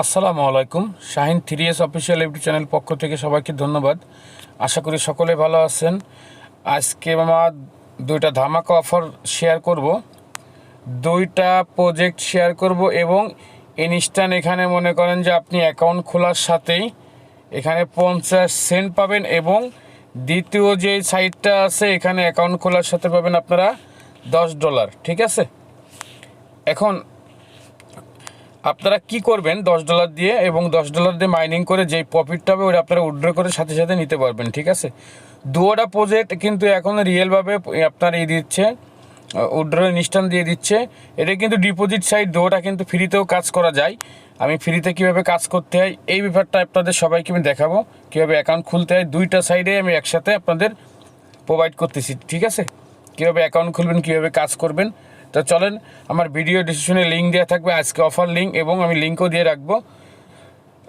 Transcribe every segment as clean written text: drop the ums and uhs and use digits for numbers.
আসসালামু আলাইকুম। Shahin 3S official YouTube channel পক্ষ থেকে সবাইকে ধন্যবাদ। আশা করি সকলে ভালো আছেন। আজকে আমার দুইটা ধামাকা অফার শেয়ার করব, দুইটা প্রজেক্ট শেয়ার করব এবং ইনস্ট্যান্ট এখানে মনে করেন যে আপনি অ্যাকাউন্ট খোলার সাথেই এখানে 50 সেন্ট পাবেন এবং দ্বিতীয় যে সাইটটা আছে এখানে অ্যাকাউন্ট খোলার সাথে পাবেন আপনারা $10। ঠিক আছে, এখন আপনারা কি করবেন, $10 দিয়ে এবং $10 দিয়ে মাইনিং করে যেই প্রফিটটা হবে ওটা আপনারা উইথড্র করে সাথে সাথে নিতে পারবেন। ঠিক আছে, দুটো প্রজেক্ট কিন্তু এখন রিয়েলভাবে আপনার দিচ্ছে, উইথড্র ইনস্ট্যান্ট দিয়ে দিচ্ছে। এটা কিন্তু ডিপোজিট সাইট, দুটোটা কিন্তু ফ্রিতেও কাজ করা যায়। আমি ফ্রিতে কীভাবে কাজ করতে হয় এই ব্যাপারটা আপনাদের সবাইকে আমি দেখাবো, কীভাবে অ্যাকাউন্ট খুলতে হয়। দুইটা সাইডে আমি একসাথে আপনাদের প্রোভাইড করতেছি। ঠিক আছে, কীভাবে অ্যাকাউন্ট খুলবেন, কীভাবে কাজ করবেন। তো চলেন, আমার ভিডিও ডিসক্রিপশনে লিঙ্ক দেওয়া থাকবে, আজকে অফার লিঙ্ক, এবং আমি লিঙ্কও দিয়ে রাখবো।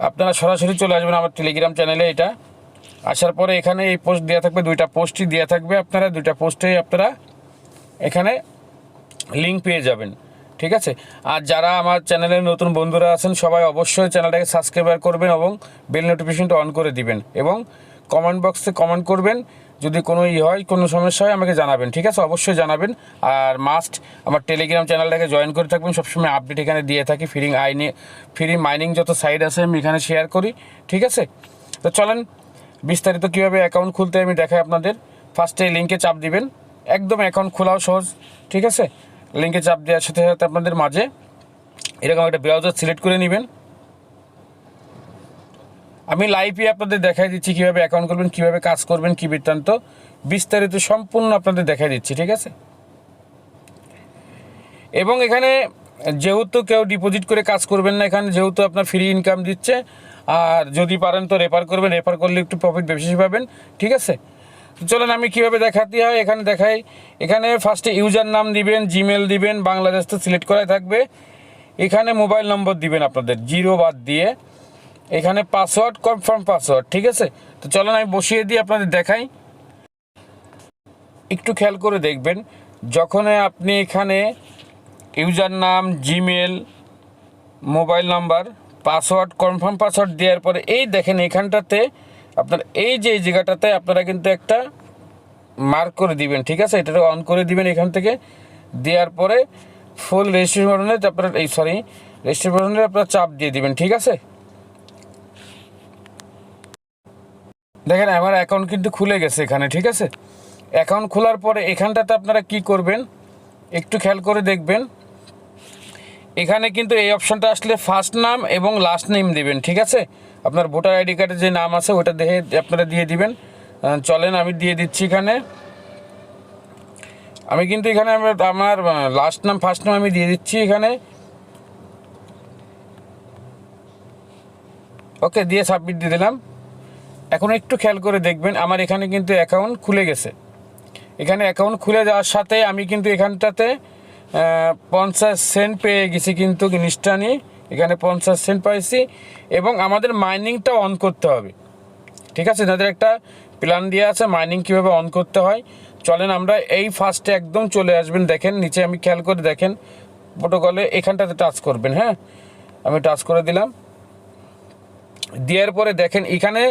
আপনারা সরাসরি চলে আসবেন আমার টেলিগ্রাম চ্যানেলে। এটা আসার পরে এখানে এই পোস্ট দেওয়া থাকবে, দুইটা পোস্টই দেওয়া থাকবে। আপনারা দুইটা পোস্টেই আপনারা এখানে লিঙ্ক পেয়ে যাবেন। ঠিক আছে, আর যারা আমার চ্যানেলের নতুন বন্ধুরা আছেন সবাই অবশ্যই চ্যানেলটাকে সাবস্ক্রাইব করবেন এবং বেল নোটিফিকেশনটা অন করে দিবেন এবং কমেন্ট বক্সে কমেন্ট করবেন। যদি কোনো হয়, কোনো সমস্যা হয় আমাকে জানাবেন। ঠিক আছে, অবশ্যই জানাবেন। আর মাস্ট আমার টেলিগ্রাম চ্যানেলটাকে জয়েন করে থাকবেন, সবসময় আপডেট এখানে দিয়ে থাকি। ফ্রি মাইনিং যত সাইট আছে আমি এখানে শেয়ার করি। ঠিক আছে, তো চলেন বিস্তারিত কীভাবে অ্যাকাউন্ট খুলতে আমি দেখাই আপনাদের। ফার্স্টে লিঙ্কে চাপ দিবেন, একদম অ্যাকাউন্ট খোলাও সহজ। ঠিক আছে, লিঙ্কে চাপ দেওয়ার সাথে সাথে আপনাদের মাঝে এরকম একটা ব্রাউজার সিলেক্ট করে নেবেন। আমি লাইভে আপনাদের দেখাই দিচ্ছি কীভাবে অ্যাকাউন্ট করবেন, কীভাবে কাজ করবেন, কী বৃত্তান্ত বিস্তারিত সম্পূর্ণ আপনাদের দেখাই দিচ্ছি। ঠিক আছে, এবং এখানে যেহেতু কেউ ডিপোজিট করে কাজ করবেন না, এখানে যেহেতু আপনার ফ্রি ইনকাম দিচ্ছে, আর যদি পারেন তো রেফার করবেন, রেফার করলে একটু প্রফিট বেশি পাবেন। ঠিক আছে, চলেন আমি কীভাবে দেখাতে হয় এখানে দেখাই। এখানে ফার্স্টে ইউজার নাম দিবেন, জিমেল দিবেন, বাংলাদেশ তো সিলেক্ট করাই থাকবে। এখানে মোবাইল নম্বর দিবেন আপনাদের 0 বাদ দিয়ে, এখানে পাসওয়ার্ড কনফার্ম পাসওয়ার্ড। ঠিক আছে, তো চলেন আমি বসিয়ে দিয়ে আপনাদের দেখাই। একটু খেয়াল করে দেখবেন, যখন আপনি এখানে ইউজার নাম, Gmail, mobile number, password confirm password দেওয়ার পরে এই দেখেন এখানটাতে আপনার এই যে জায়গাটাতে আপনারা কিন্তু একটা মার্ক করে দিবেন। ঠিক আছে, এটাকে অন করে দিবেন এখান থেকে। দেওয়ার পরে ফুল রেজিস্ট্রেশনে আপনার রেজিস্ট্রেশনে আপনারা চাপ দিয়ে দিবেন। ঠিক আছে, দেখেন আমার অ্যাকাউন্ট কিন্তু খুলে গেছে এখানে। ঠিক আছে, অ্যাকাউন্ট খোলার পরে এখানটাতে আপনারা কি করবেন একটু খেয়াল করে দেখবেন। এখানে কিন্তু এই অপশানটা আসলে ফার্স্ট নাম এবং লাস্ট নেম দিবেন। ঠিক আছে, আপনার ভোটার আইডি কার্ডের যে নাম আছে ওটা দেখে আপনারা দিয়ে দিবেন। চলেন আমি দিয়ে দিচ্ছি। এখানে আমি কিন্তু এখানে আমার লাস্ট নাম ফার্স্ট নাম আমি দিয়ে দিচ্ছি এখানে। ওকে, দিয়ে সাবমিট দিয়ে দিলাম। এখন একটু খেয়াল করে দেখবেন আমার এখানে কিন্তু অ্যাকাউন্ট খুলে গেছে। এখানে অ্যাকাউন্ট খুলে যাওয়ার সাথে আমি কিন্তু এখানটাতে 50 সেন্ট পেয়ে গেছি, কিন্তু ইনস্ট্যান্টই এখানে 50 সেন্ট পাইছি। এবং আমাদের মাইনিংটা অন করতে হবে। ঠিক আছে, তাদের একটা প্ল্যান দেওয়া আছে মাইনিং কীভাবে অন করতে হয়। চলেন আমরা এই ফার্স্টে একদম চলে আসবেন। দেখেন নিচে আমি খেয়াল করে দেখেন প্রোটোকলে এখানটাতে টাচ করবেন। হ্যাঁ, আমি টাচ করে দিলাম। দেওয়ার পরে দেখেন এখানে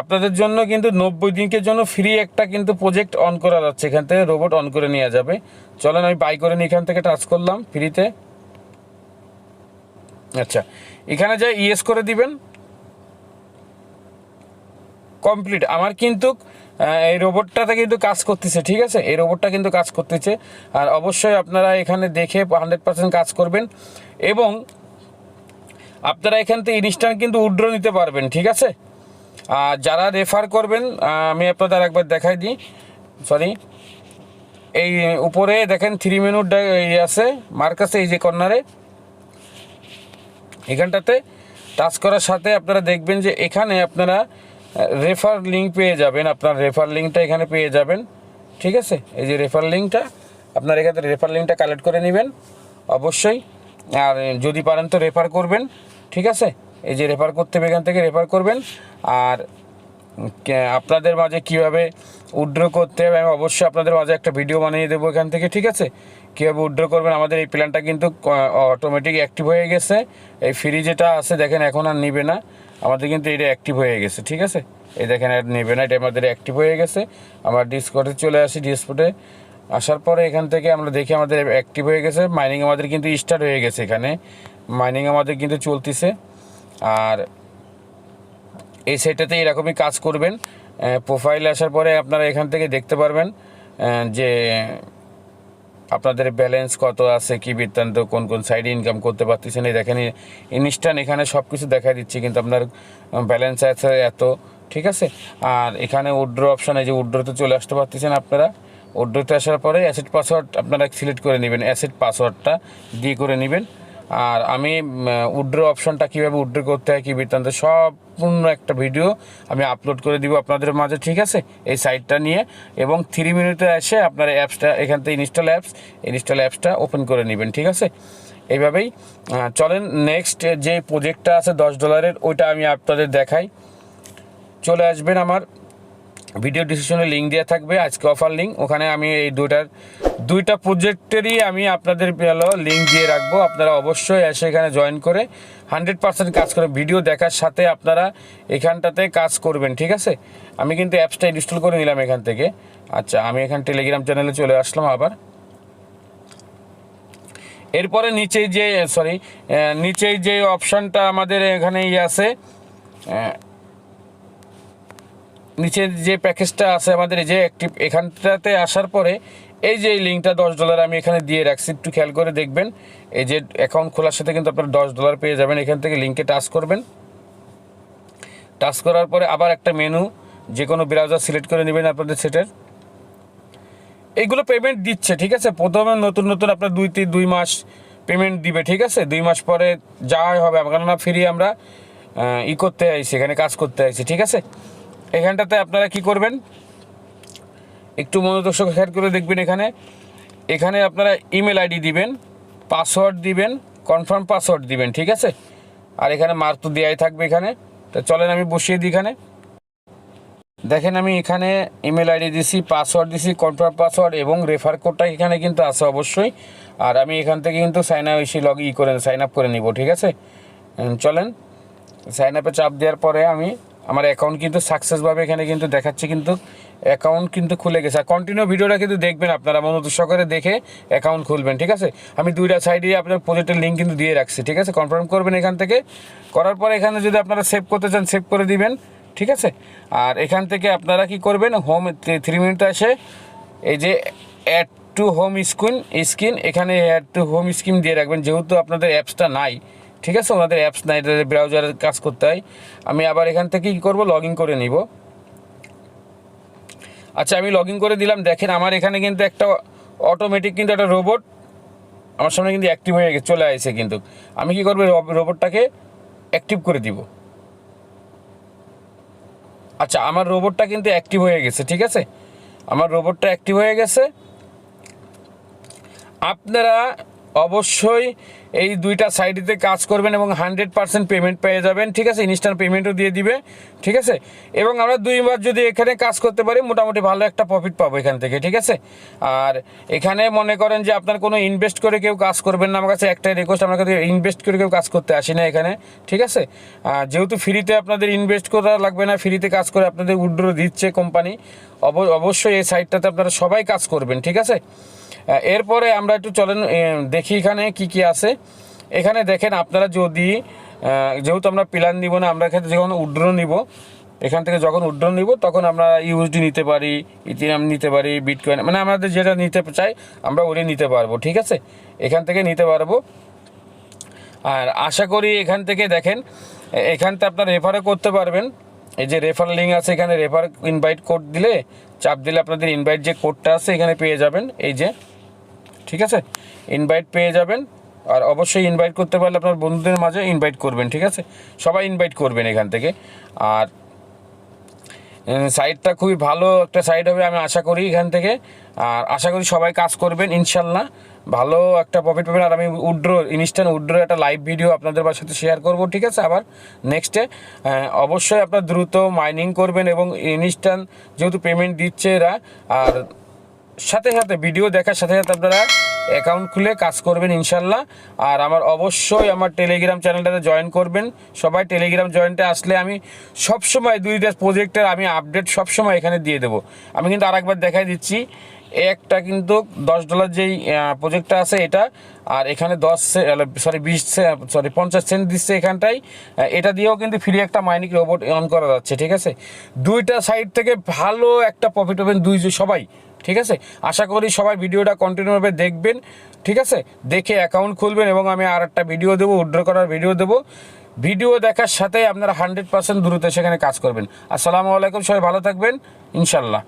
আপনাদের জন্য কিন্তু 90 দিনের জন্য ফ্রি একটা কিন্তু প্রজেক্ট অন করা যাচ্ছে। এখান থেকে রোবট অন করে নেওয়া যাবে। চলেন আমি বাই করে নিই, এখান থেকে টাচ করলাম ফ্রিতে। আচ্ছা, এখানে যা ইয়েস করে দিবেন, কমপ্লিট। আমার কিন্তু এই রোবটটাতে কিন্তু কাজ করতেছে। ঠিক আছে, এই রোবটটা কিন্তু কাজ করতেছে। আর অবশ্যই আপনারা এখানে দেখে 100% কাজ করবেন এবং আপনারা এখান থেকে ইনস্ট্যান্ট কিন্তু উইথড্র নিতে পারবেন। ঠিক আছে, আর যারা রেফার করবেন আমি আপনাদের একবার দেখাই দিই। এই উপরে দেখেন 3 মিনিট আছে মার্ক আছে এই যে কর্নারে, এখানটাতে টাচ করার সাথে আপনারা দেখবেন যে এখানে আপনারা রেফার লিঙ্ক পেয়ে যাবেন। আপনার রেফার লিঙ্কটা এখানে পেয়ে যাবেন। ঠিক আছে, এই যে রেফার লিঙ্কটা আপনার এখানে রেফার লিঙ্কটা কালেক্ট করে নেবেন অবশ্যই। আর যদি পারেন তো রেফার করবেন। ঠিক আছে, এই যে রেফার করতে হবে, এখান থেকে রেফার করবেন। আর আপনাদের মাঝে কীভাবে উইথড্র করতে হবে আমি অবশ্যই আপনাদের মাঝে একটা ভিডিও বানিয়ে দেবো এখান থেকে, ঠিক আছে? কীভাবে উইথড্র করবেন। আমাদের এই প্ল্যানটা কিন্তু অটোমেটিক অ্যাক্টিভ হয়ে গেছে। এই ফ্রি যেটা আছে দেখেন এখন আর নেবে না, আমাদের কিন্তু এটা অ্যাক্টিভ হয়ে গেছে, ঠিক আছে? এই দেখেন আর নেবে না, এটা আমাদের অ্যাক্টিভ হয়ে গেছে। আমার ডিসকর্ডে চলে আসি, ডিসকর্ডে আসার পরে এখান থেকে আমরা দেখি আমাদের অ্যাক্টিভ হয়ে গেছে। মাইনিং আমাদের কিন্তু স্টার্ট হয়ে গেছে, এখানে মাইনিং আমাদের কিন্তু চলতেছে। আর এই সাইটটাতে এরকমই কাজ করবেন। প্রোফাইলে আসার পরে আপনারা এখান থেকে দেখতে পারবেন যে আপনাদের ব্যালেন্স কত আছে, কি বৃত্তান্ত, কোন কোন সাইডে ইনকাম করতে পারতেছেন। এই দেখেন ইনস্ট্যান্ট এখানে সব কিছু দেখা দিচ্ছে, কিন্তু আপনার ব্যালেন্স আছে এত, ঠিক আছে? আর এখানে উইথড্র অপশান, এই যে উইথড্রতে চলে আসতে পারতেছেন আপনারা। উইথড্রতে আসার পরে অ্যাসেট পাসওয়ার্ড আপনারা সিলেক্ট করে নেবেন, অ্যাসেট পাসওয়ার্ডটা দিয়ে করে নেবেন। আর আমি উইথড্র অপশনটা কীভাবে উইথড্র করতে হয়, কী বৃত্তান্ত সম্পূর্ণ একটা ভিডিও আমি আপলোড করে দিব আপনাদের মাঝে, ঠিক আছে? এই সাইটটা নিয়ে, এবং 3 মিনিটে এসে আপনার অ্যাপসটা এখান থেকে ইনস্টল অ্যাপসটা ওপেন করে নেবেন, ঠিক আছে? এইভাবেই চলেন নেক্সট যে প্রজেক্টটা আছে $10 ওইটা আমি আপনাদের দেখাই। চলে আসবেন, আমার ভিডিও ডিসক্রিপশনে লিঙ্ক দেওয়া থাকবে, আজকে অফার লিঙ্ক, ওখানে আমি এই দুইটা প্রজেক্টেরই আমি আপনাদের লিঙ্ক দিয়ে রাখবো। আপনারা অবশ্যই এসে এখানে জয়েন করে 100% কাজ করে ভিডিও দেখার সাথে আপনারা এখানটাতে কাজ করবেন, ঠিক আছে? আমি কিন্তু অ্যাপসটা ইনস্টল করে নিলাম এখান থেকে। আচ্ছা, আমি এখান টেলিগ্রাম চ্যানেলে চলে আসলাম আবার। এরপরে নিচেই যে অপশানটা আমাদের এখানে আছে, নিচে যে প্যাকেজটা আছে আমাদের, এই যে অ্যাক্টিভ, এখানটাতে আসার পরে এই যে লিঙ্কটা $10 আমি এখানে দিয়ে রাখছি, একটু খেয়াল করে দেখবেন। এই যে অ্যাকাউন্ট খোলার সাথে কিন্তু আপনারা $10 পেয়ে যাবেন। এখান থেকে লিঙ্কে টাচ করবেন, টাচ করার পরে আবার একটা মেনু, যে কোনো ব্রাউজার সিলেক্ট করে নেবেন আপনাদের সেটের। এইগুলো পেমেন্ট দিচ্ছে, ঠিক আছে? প্রথমে নতুন আপনার 2 মাস পেমেন্ট দিবে, ঠিক আছে? 2 মাস পরে যা হবে, কেননা ফ্রি আমরা করতে আইছি, এখানে কাজ করতে আইছি, ঠিক আছে? এখানটাতে আপনারা কি করবেন, একটু মনোযোগ সহকারে খেয়াল করে দেখবেন। এখানে আপনারা ইমেল আইডি দিবেন, পাসওয়ার্ড দিবেন, কনফার্ম পাসওয়ার্ড দিবেন, ঠিক আছে? আর এখানে মার্ক তো দেওয়াই থাকবে এখানে। তো চলেন আমি বসিয়ে দিই। এখানে দেখেন আমি এখানে ইমেল আইডি দিছি, পাসওয়ার্ড দিছি, কনফার্ম পাসওয়ার্ড এবং রেফার কোডটা এখানে কিন্তু আছে অবশ্যই। আর আমি এখান থেকে কিন্তু সাইন আপ করে নিব, ঠিক আছে? চলেন, সাইন আপে চাপ দেওয়ার পরে আমার অ্যাকাউন্ট কিন্তু সাকসেসভাবে এখানে কিন্তু দেখাচ্ছে, কিন্তু অ্যাকাউন্ট কিন্তু খুলে গেছে। আর কন্টিনিউ ভিডিওটা কিন্তু দেখবেন আপনারা, মনোযোগ সহকারে দেখে অ্যাকাউন্ট খুলবেন, ঠিক আছে? আমি 2টা সাইডে আপনার প্রজেক্টের লিঙ্ক কিন্তু দিয়ে রাখছি, ঠিক আছে? কনফার্ম করবেন এখান থেকে। করার পরে এখানে যদি আপনারা সেভ করতে চান সেভ করে দিবেন, ঠিক আছে? আর এখান থেকে আপনারা কি করবেন, হোম 3 মিনিটে আসে এই যে অ্যাড টু হোম স্ক্রিন, এখানে অ্যাড টু হোম স্ক্রিন দিয়ে রাখবেন, যেহেতু আপনাদের অ্যাপসটা নাই, ঠিক আছে? ওনাদের অ্যাপস নাই, ব্রাউজারের কাজ করতে হয়। আমি আবার এখান থেকে কী করবো, লগ ইন করে নিব। আচ্ছা, আমি লগ ইন করে দিলাম। দেখেন আমার এখানে কিন্তু একটা অটোমেটিক কিন্তু একটা রোবট আমার সামনে কিন্তু অ্যাক্টিভ হয়ে চলে আসে। কিন্তু আমি কি করবো, রোবটটাকে অ্যাক্টিভ করে দিব। আচ্ছা, আমার রোবটটা কিন্তু অ্যাক্টিভ হয়ে গেছে, ঠিক আছে? আমার রোবটটা অ্যাক্টিভ হয়ে গেছে। আপনারা অবশ্যই এই 2টা সাইডেতে কাজ করবেন এবং 100% পেমেন্ট পেয়ে যাবেন, ঠিক আছে? ইনস্ট্যান্ট পেমেন্টও দিয়ে দিবে, ঠিক আছে? এবং আমরা 2 বার যদি এখানে কাজ করতে পারি মোটামুটি ভালো একটা প্রফিট পাবো এখান থেকে, ঠিক আছে? আর এখানে মনে করেন যে আপনার কোনো ইনভেস্ট করে কেউ কাজ করবেন না। আমার কাছে একটাই রিকোয়েস্ট, আমার কাছে ইনভেস্ট করে কেউ কাজ করতে আসি না এখানে, ঠিক আছে? যেহেতু ফ্রিতে আপনাদের ইনভেস্ট করা লাগবে না, ফ্রিতে কাজ করে আপনাদের উইথড্র দিচ্ছে কোম্পানি, অবশ্যই এই সাইটটাতে আপনারা সবাই কাজ করবেন, ঠিক আছে? এরপরে আমরা একটু চলেন দেখি এখানে কি আছে। এখানে দেখেন আপনারা যেহেতু আমরা প্ল্যান নিব না, আমরা এখানে যখন উইথড্র নিব, এখান থেকে যখন উইথড্র নিব তখন আমরা ইউএসডি নিতে পারি, ইথিরিয়াম নিতে পারি, বিটকয়েন, মানে আমাদের যেটা নিতে চাই আমরা ওটাই নিতে পারবো, ঠিক আছে? এখান থেকে নিতে পারবো। আর আশা করি এখান থেকে দেখেন, এখানতে আপনারা রেফারও করতে পারবেন। এই যে রেফার লিঙ্ক আছে, এখানে রেফার ইনভাইট কোড দিলে, চাপ দিলে আপনাদের ইনভাইট যে কোডটা আছে এখানে পেয়ে যাবেন, এই যে, ঠিক আছে? ইনভাইট পেয়ে যাবেন। আর অবশ্যই ইনভাইট করতে পারলে আপনার বন্ধুদের মাঝে ইনভাইট করবেন, ঠিক আছে? সবাই ইনভাইট করবেন এখান থেকে। আর সাইটটা খুবই ভালো একটা সাইট হবে আমি আশা করি এখান থেকে। আর আশা করি সবাই কাজ করবেন ইনশাল্লাহ। ভালো একটা প্রফিট পাবেন। আর আমি ইনস্ট্যান্ট উইথড্র একটা লাইভ ভিডিও আপনাদের সাথে শেয়ার করব, ঠিক আছে? আবার নেক্সটে অবশ্যই আপনার দ্রুত মাইনিং করবেন এবং ইনস্ট্যান্ট যেহেতু পেমেন্ট দিচ্ছে এরা, আর সাথে সাথে ভিডিও দেখার সাথে সাথে আপনারা অ্যাকাউন্ট খুলে কাজ করবেন ইনশাল্লাহ। আর অবশ্যই আমার টেলিগ্রাম চ্যানেলটাতে জয়েন করবেন সবাই। টেলিগ্রাম জয়েন্টে আসলে আমি সবসময় দুইটা প্রজেক্টের আমি আপডেট সবসময় এখানে দিয়ে দেবো। আমি কিন্তু আরেকবার দেখাই দিচ্ছি, একটা কিন্তু $10 যেই প্রজেক্টটা আছে এটা, আর এখানে 50 সেন্ট দিচ্ছে এখানটায়। এটা দিয়েও কিন্তু ফ্রি একটা মাইনিং রোবট অন করা যাচ্ছে, ঠিক আছে? দুইটা সাইড থেকে ভালো একটা প্রফিট পাবেন সবাই, ঠিক আছে? আশা করি সবাই ভিডিওটা কন্টিনিউভাবে দেখবেন, ঠিক আছে? দেখে অ্যাকাউন্ট খুলবেন এবং আমি আর একটা ভিডিও দেবো, উইথড্র করার ভিডিও দেবো। ভিডিও দেখার সাথে আপনারা 100% দ্রুত সেখানে কাজ করবেন। আসসালামু আলাইকুম, সবাই ভালো থাকবেন ইনশাল্লাহ।